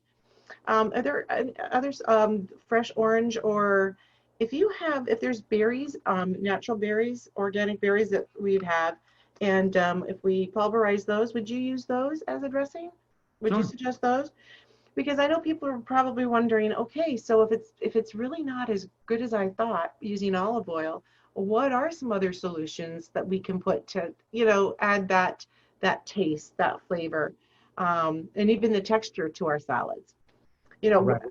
Are there others, fresh orange, or if there's berries, natural berries, organic berries that we'd have, and if we pulverize those, would you use those as a dressing? Would you suggest those? Because I know people are probably wondering, okay, so if it's really not as good as I thought using olive oil, what are some other solutions that we can put to, add that taste, that flavor, and even the texture to our salads? Right.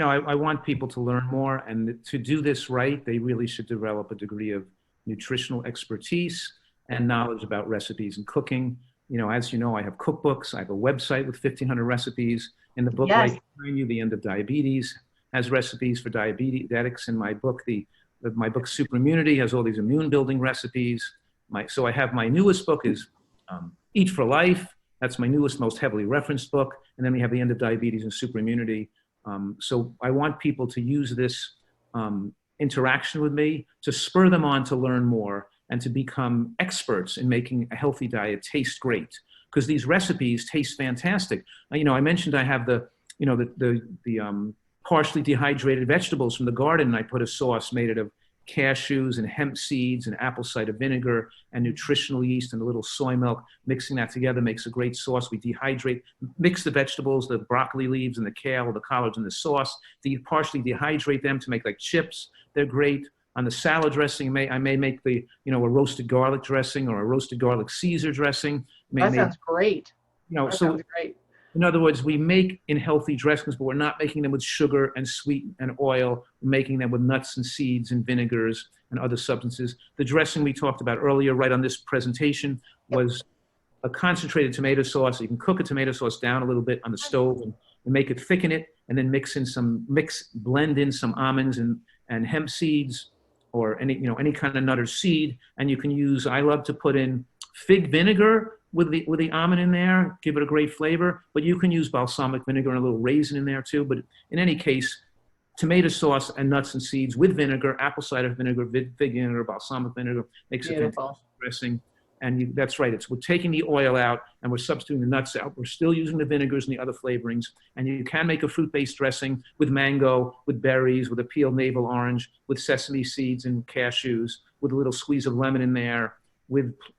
I want people to learn more, and to do this right, they really should develop a degree of nutritional expertise and knowledge about recipes and cooking. You know, as you know, I have cookbooks. I have a website with 1,500 recipes. In the book Yes. right behind you, The End of Diabetes, has recipes for diabetics. In my book, my book Super Immunity has all these immune building recipes. So I have my newest book is Eat for Life. That's my newest, most heavily referenced book. And then we have The End of Diabetes and Super Immunity. So I want people to use this interaction with me to spur them on to learn more and to become experts in making a healthy diet taste great, because these recipes taste fantastic. You know, I mentioned I have the partially dehydrated vegetables from the garden, and I put a sauce made out of cashews and hemp seeds and apple cider vinegar and nutritional yeast and a little soy milk. Mixing that together makes a great sauce. We dehydrate, mix the vegetables, the broccoli leaves and the kale, the collards in the sauce, partially dehydrate them to make like chips. They're great. On the salad dressing, I may make a roasted garlic dressing or a roasted garlic Caesar dressing. That sounds great. You know, that so sounds great. In other words, we make in healthy dressings, but we're not making them with sugar and sweet and oil. We're making them with nuts and seeds and vinegars and other substances. The dressing we talked about earlier, right on this presentation, was a concentrated tomato sauce. You can cook a tomato sauce down a little bit on the stove and make it, thicken it, and then blend in some almonds and hemp seeds or any kind of nut or seed. And you can use, I love to put in fig vinegar with the almond in there, give it a great flavor, but you can use balsamic vinegar and a little raisin in there too. But in any case, tomato sauce and nuts and seeds with vinegar, apple cider vinegar, fig vinegar, balsamic vinegar makes a fantastic dressing. And that's right, we're taking the oil out and we're substituting the nuts out. We're still using the vinegars and the other flavorings. And you can make a fruit-based dressing with mango, with berries, with a peeled navel orange, with sesame seeds and cashews, with a little squeeze of lemon in there.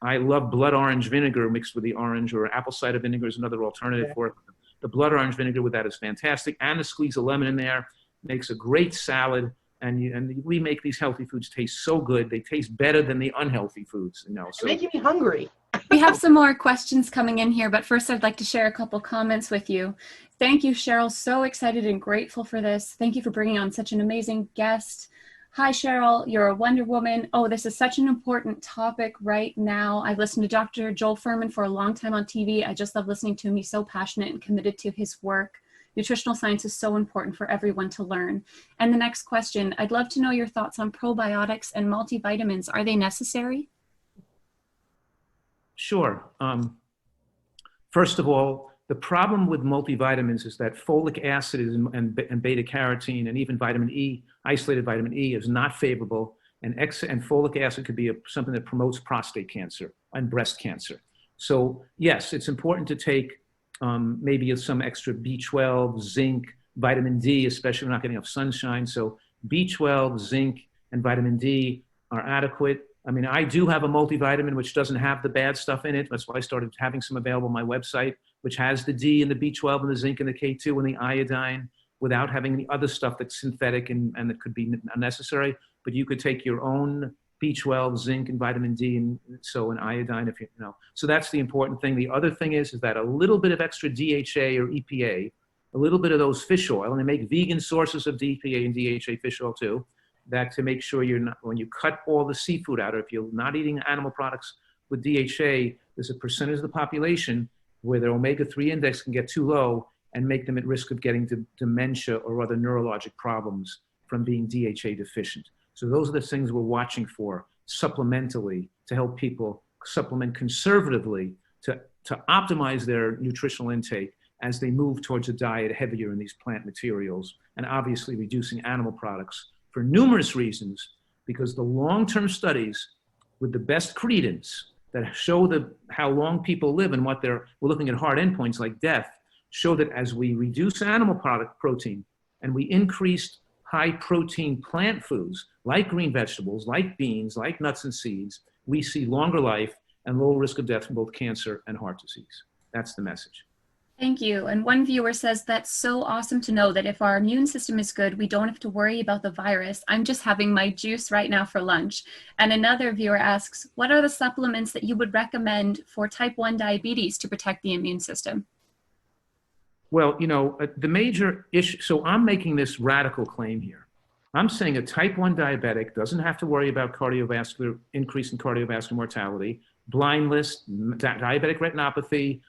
I love blood orange vinegar mixed with the orange, or apple cider vinegar is another alternative for it. The blood orange vinegar with that is fantastic. And a squeeze of lemon in there makes a great salad. And we make these healthy foods taste so good. They taste better than the unhealthy foods. So you're making me hungry. We have some more questions coming in here, but first I'd like to share a couple comments with you. Thank you, Cheryl. So excited and grateful for this. Thank you for bringing on such an amazing guest. Hi, Cheryl. You're a Wonder Woman. Oh, this is such an important topic right now. I've listened to Dr. Joel Fuhrman for a long time on TV. I just love listening to him. He's so passionate and committed to his work. Nutritional science is so important for everyone to learn. And the next question, I'd love to know your thoughts on probiotics and multivitamins. Are they necessary? Sure. First of all, the problem with multivitamins is that folic acid and beta carotene and even vitamin E, isolated vitamin E, is not favorable. And folic acid could be something that promotes prostate cancer and breast cancer. So yes, it's important to take maybe some extra B12, zinc, vitamin D, especially if we're not getting enough sunshine. So B12, zinc, and vitamin D are adequate. I mean, I do have a multivitamin which doesn't have the bad stuff in it. That's why I started having some available on my website, which has the D and the B12 and the zinc and the K2 and the iodine without having the other stuff that's synthetic and that could be unnecessary. But you could take your own B12, zinc, and vitamin D, and iodine, if you know. So that's the important thing. The other thing is that a little bit of extra DHA or EPA, a little bit of those fish oil, and they make vegan sources of DPA and DHA fish oil too, that to make sure you're not, when you cut all the seafood out, or if you're not eating animal products with DHA, there's a percentage of the population where their omega-3 index can get too low and make them at risk of getting dementia or other neurologic problems from being DHA deficient. So those are the things we're watching for supplementally to help people supplement conservatively to optimize their nutritional intake as they move towards a diet heavier in these plant materials, and obviously reducing animal products for numerous reasons, because the long-term studies with the best credence that show how long people live and we're looking at hard endpoints like death, show that as we reduce animal product protein and we increase high protein plant foods like green vegetables, like beans, like nuts and seeds, we see longer life and lower risk of death from both cancer and heart disease. That's the message. Thank you. And one viewer says, that's so awesome to know that if our immune system is good, we don't have to worry about the virus. I'm just having my juice right now for lunch. And another viewer asks, what are the supplements that you would recommend for type 1 diabetes to protect the immune system? Well, you know, the major issue, so I'm making this radical claim here. I'm saying a type 1 diabetic doesn't have to worry about increase in cardiovascular mortality, blindness, diabetic retinopathy,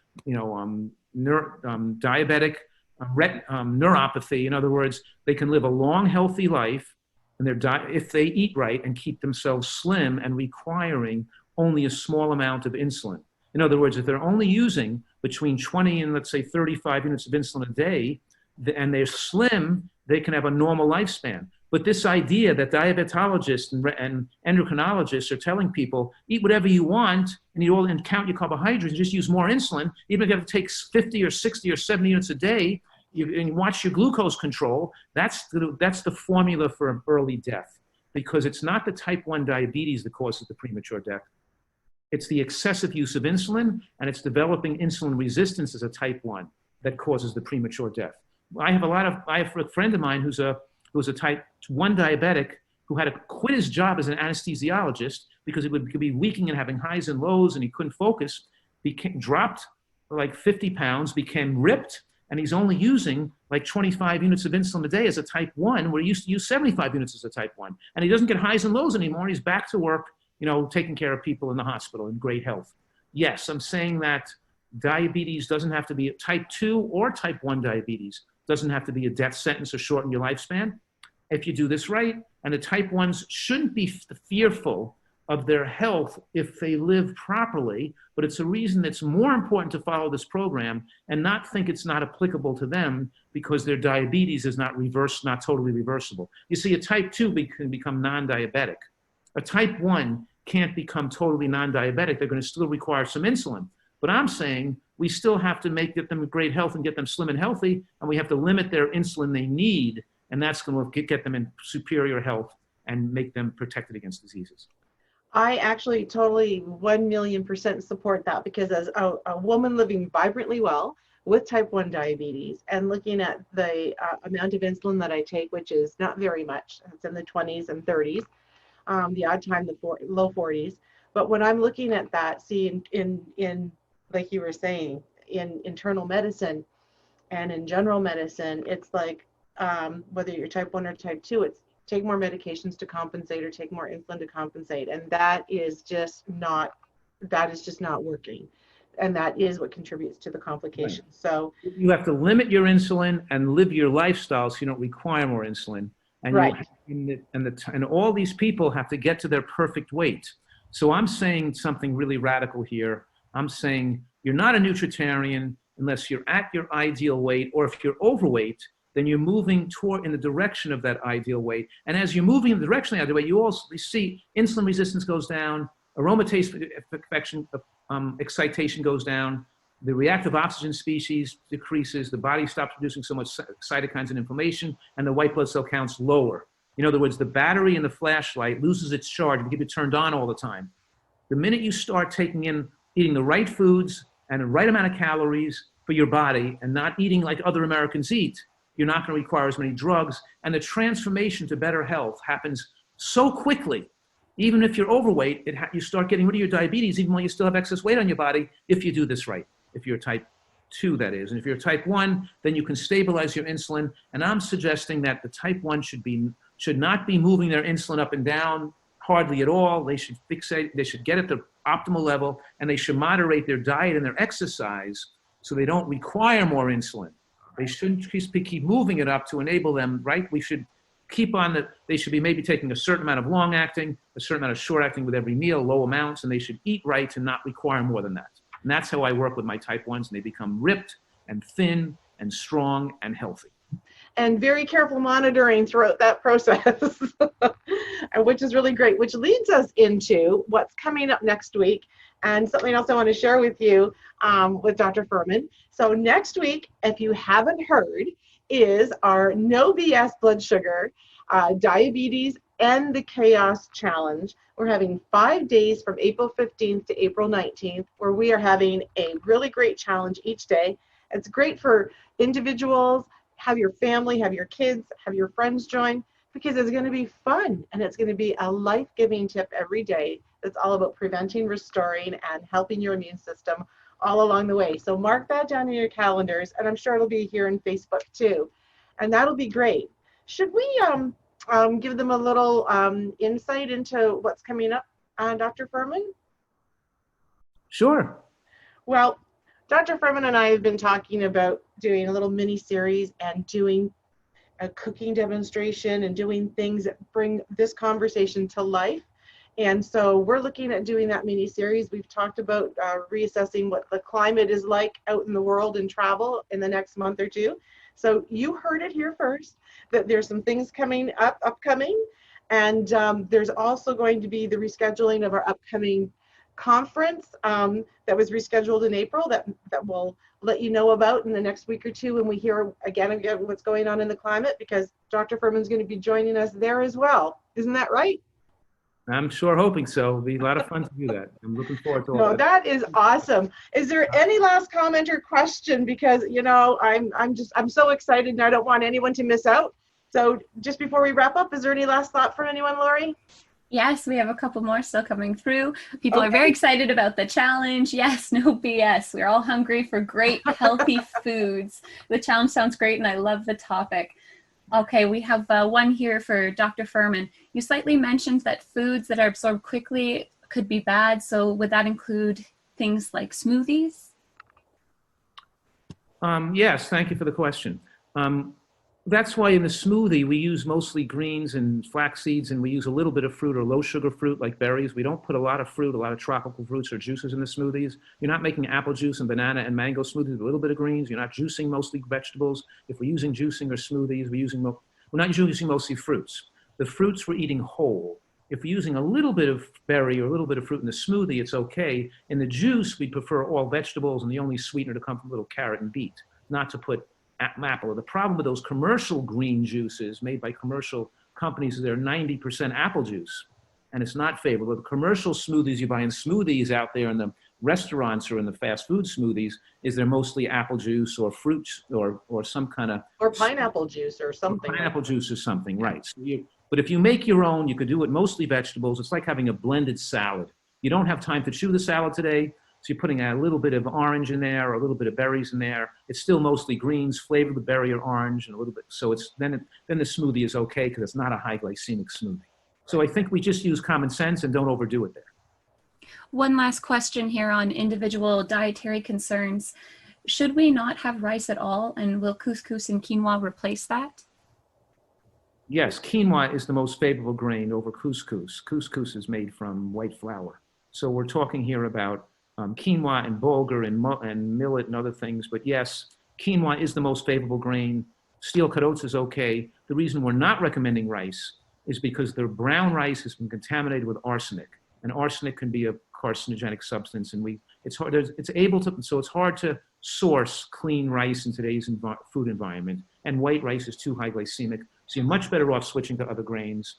diabetic neuropathy. In other words, they can live a long, healthy life, and if they eat right and keep themselves slim and requiring only a small amount of insulin. In other words, if they're only using between 20 and let's say 35 units of insulin a day, and they're slim, they can have a normal lifespan. But this idea that diabetologists and endocrinologists are telling people, eat whatever you want and count your carbohydrates and just use more insulin, even if you have to take 50 or 60 or 70 units a day, and watch your glucose control, that's the formula for an early death. Because it's not the type 1 diabetes that causes the premature death. It's the excessive use of insulin, and it's developing insulin resistance as a type 1 that causes the premature death. I have a friend of mine who's a type 1 diabetic who had to quit his job as an anesthesiologist because he could be weakening and having highs and lows, and he couldn't focus. Dropped like 50 pounds, became ripped, and he's only using like 25 units of insulin a day as a type 1, where he used to use 75 units as a type 1. And he doesn't get highs and lows anymore. He's back to work, taking care of people in the hospital in great health. Yes, I'm saying that diabetes doesn't have to be type 2 or type 1 diabetes. Doesn't have to be a death sentence or shorten your lifespan if you do this right. And the type 1s shouldn't be fearful of their health if they live properly, but it's a reason that's more important to follow this program and not think it's not applicable to them because their diabetes is not totally reversible. You see, a type 2 can become non-diabetic. A type 1 can't become totally non-diabetic. They're going to still require some insulin. But I'm saying we still have to get them in great health and get them slim and healthy, and we have to limit their insulin they need, and that's going to get them in superior health and make them protected against diseases. I actually totally 1,000,000% support that, because as a woman living vibrantly well with type 1 diabetes and looking at the amount of insulin that I take, which is not very much, it's in the 20s and 30s, the odd time the low 40s. But when I'm looking at that, see in like you were saying, in internal medicine and in general medicine, it's like whether you're type 1 or type 2, it's take more medications to compensate or take more insulin to compensate. And that is just not working. And that is what contributes to the complications. Right. So you have to limit your insulin and live your lifestyle so you don't require more insulin. And, right. And all these people have to get to their perfect weight. So I'm saying something really radical here. I'm saying you're not a nutritarian unless you're at your ideal weight, or if you're overweight, then you're moving in the direction of that ideal weight. And as you're moving in the direction of the ideal weight, you also see insulin resistance goes down, aromatase excitation goes down, the reactive oxygen species decreases, the body stops producing so much cytokines and inflammation, and the white blood cell counts lower. In other words, the battery in the flashlight loses its charge and keep it turned on all the time. The minute you start eating the right foods and the right amount of calories for your body and not eating like other Americans eat, you're not going to require as many drugs, and the transformation to better health happens so quickly. Even if you're overweight, you start getting rid of your diabetes, even while you still have excess weight on your body, if you do this right. If you're type 2, that is. And if you're type 1, then you can stabilize your insulin. And I'm suggesting that the type 1 should not be moving their insulin up and down hardly at all. They should fixate, they should get at the optimal level, and they should moderate their diet and their exercise so they don't require more insulin. They shouldn't keep moving it up to enable them, right? We should keep on that. They should be maybe taking a certain amount of long acting, a certain amount of short acting with every meal, low amounts, and they should eat right and not require more than that. And that's how I work with my type 1s, and they become ripped and thin and strong and healthy. And very careful monitoring throughout that process, which is really great, which leads us into what's coming up next week. And something else I want to share with you with Dr. Fuhrman. So next week, if you haven't heard, is our No BS Blood Sugar, Diabetes, and the Chaos Challenge. We're having 5 days from April 15th to April 19th, where we are having a really great challenge each day. It's great for individuals, have your family, have your kids, have your friends join, because it's going to be fun, and it's going to be a life-giving tip every day that's all about preventing, restoring, and helping your immune system all along the way. So mark that down in your calendars, and I'm sure it'll be here in Facebook too, and that'll be great. Should we give them a little insight into what's coming up, Dr. Furman? Sure. Well, Dr. Furhman and I have been talking about doing a little mini series and doing a cooking demonstration and doing things that bring this conversation to life. And so we're looking at doing that mini series. We've talked about reassessing what the climate is like out in the world and travel in the next month or two. So you heard it here first, that there's some things upcoming. And there's also going to be the rescheduling of our upcoming conference that was rescheduled in April that we'll let you know about in the next week or two when we hear again what's going on in the climate, because Dr. Furhman's going to be joining us there as well. Isn't that right? I'm sure hoping so. It'll be a lot of fun to do that. I'm looking forward to all that. That is awesome. Is there any last comment or question? Because, you know, I'm so excited and I don't want anyone to miss out. So just before we wrap up, is there any last thought from anyone, Lori? Yes, we have a couple more still coming through. People are very excited about the challenge. Yes, no BS. We're all hungry for great, healthy foods. The challenge sounds great and I love the topic. Okay, we have one here for Dr. Furhman. You slightly mentioned that foods that are absorbed quickly could be bad. So would that include things like smoothies? Yes, thank you for the question. That's why in the smoothie, we use mostly greens and flax seeds, and we use a little bit of fruit or low sugar fruit like berries. We don't put a lot of fruit, a lot of tropical fruits or juices in the smoothies. You're not making apple juice and banana and mango smoothies with a little bit of greens. You're not juicing mostly vegetables. If we're using juicing or smoothies, we're not juicing mostly fruits. The fruits we're eating whole. If we're using a little bit of berry or a little bit of fruit in the smoothie, it's okay. In the juice, we prefer all vegetables and the only sweetener to come from a little carrot and beet, not to put apple. The problem with those commercial green juices made by commercial companies is they're 90% apple juice, and it's not favorable. The commercial smoothies you buy in smoothies out there in the restaurants or in the fast food smoothies is they're mostly apple juice or fruits or some kind of... Or pineapple juice or something. Pineapple juice or something, right. So but if you make your own, you could do it mostly vegetables. It's like having a blended salad. You don't have time to chew the salad today, so you're putting a little bit of orange in there or a little bit of berries in there. It's still mostly greens flavored with berry or orange and a little bit. So it's then the smoothie is okay because it's not a high glycemic smoothie. So I think we just use common sense and don't overdo it there. One last question here on individual dietary concerns. Should we not have rice at all, and will couscous and quinoa replace that? Yes, quinoa is the most favorable grain over couscous. Couscous is made from white flour. So we're talking here about quinoa and bulgur and millet and other things. But yes, quinoa is the most favorable grain. Steel cut oats is okay. The reason we're not recommending rice is because the brown rice has been contaminated with arsenic. And arsenic can be a carcinogenic substance. And it's hard to source clean rice in today's food environment. And white rice is too high glycemic. So you're much better off switching to other grains.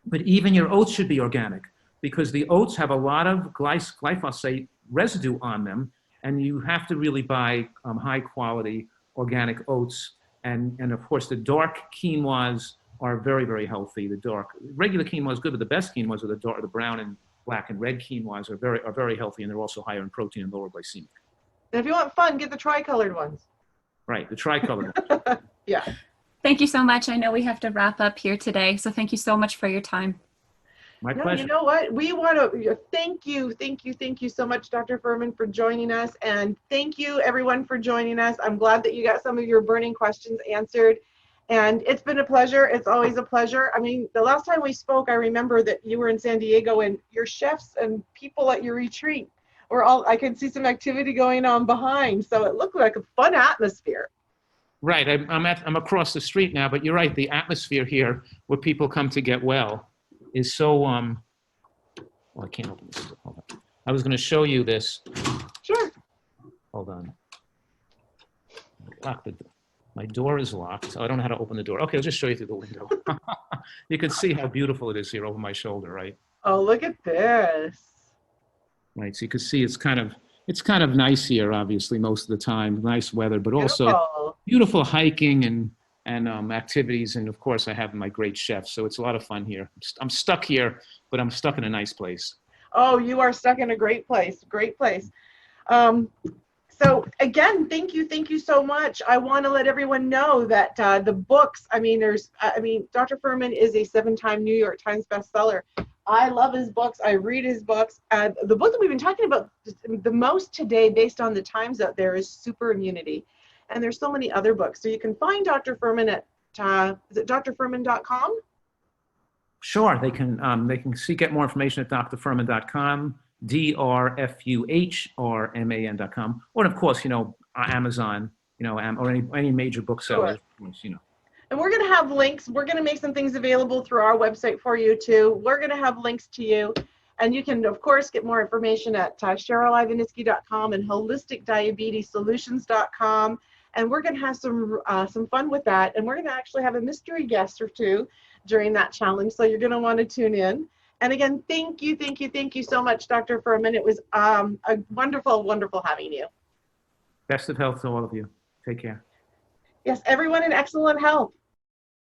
But even your oats should be organic, because the oats have a lot of glyphosate residue on them, and you have to really buy high quality organic oats. And of course, the dark quinoas are very, very healthy. The regular quinoa is good, but the best quinoas are the brown and black and red quinoas are very healthy, and they're also higher in protein and lower glycemic. And if you want fun, get the tricolored ones. Right, the tricolored. Yeah. Thank you so much. I know we have to wrap up here today, so thank you so much for your time. My pleasure. You know what? We want to thank you so much, Dr. Furhman, for joining us. And thank you, everyone, for joining us. I'm glad that you got some of your burning questions answered. And it's been a pleasure. It's always a pleasure. I mean, the last time we spoke, I remember that you were in San Diego, and your chefs and people at your retreat were I could see some activity going on behind. So it looked like a fun atmosphere. Right. I'm across the street now, but you're right. The atmosphere here where people come to get well is so, well, I can't open this. Hold on. I was going to show you this. Sure. Hold on. My door is locked, so I don't know how to open the door. Okay, I'll just show you through the window. You can see how beautiful it is here over my shoulder, right? Oh, look at this. Right, so you can see it's kind of nice here, obviously, most of the time. Nice weather, but also beautiful hiking and activities. And of course, I have my great chef, so it's a lot of fun here. I'm stuck here, but I'm stuck in a nice place. Oh, you are stuck in a great place. Great place. So again, thank you so much. I want to let everyone know that the books, Dr. Furhman is a 7-time New York Times bestseller. I love his books. I read his books. The book that we've been talking about the most today, based on the times out there, is Super Immunity. And there's so many other books. So you can find Dr. Fuhrman at, is it drfuhrman.com? Sure, they can get more information at drfuhrman.com, drfuhrman.com, or of course, Amazon, or any major bookseller, Sure. And we're going to have links. We're going to make some things available through our website for you too. We're going to have links to you. And you can, of course, get more information at CherylIvaniski.com and HolisticDiabetesSolutions.com. And we're going to have some fun with that. And we're going to actually have a mystery guest or two during that challenge. So you're going to want to tune in. And again, thank you so much, Dr. Furhman. It was a wonderful, wonderful having you. Best of health to all of you. Take care. Yes, everyone in excellent health.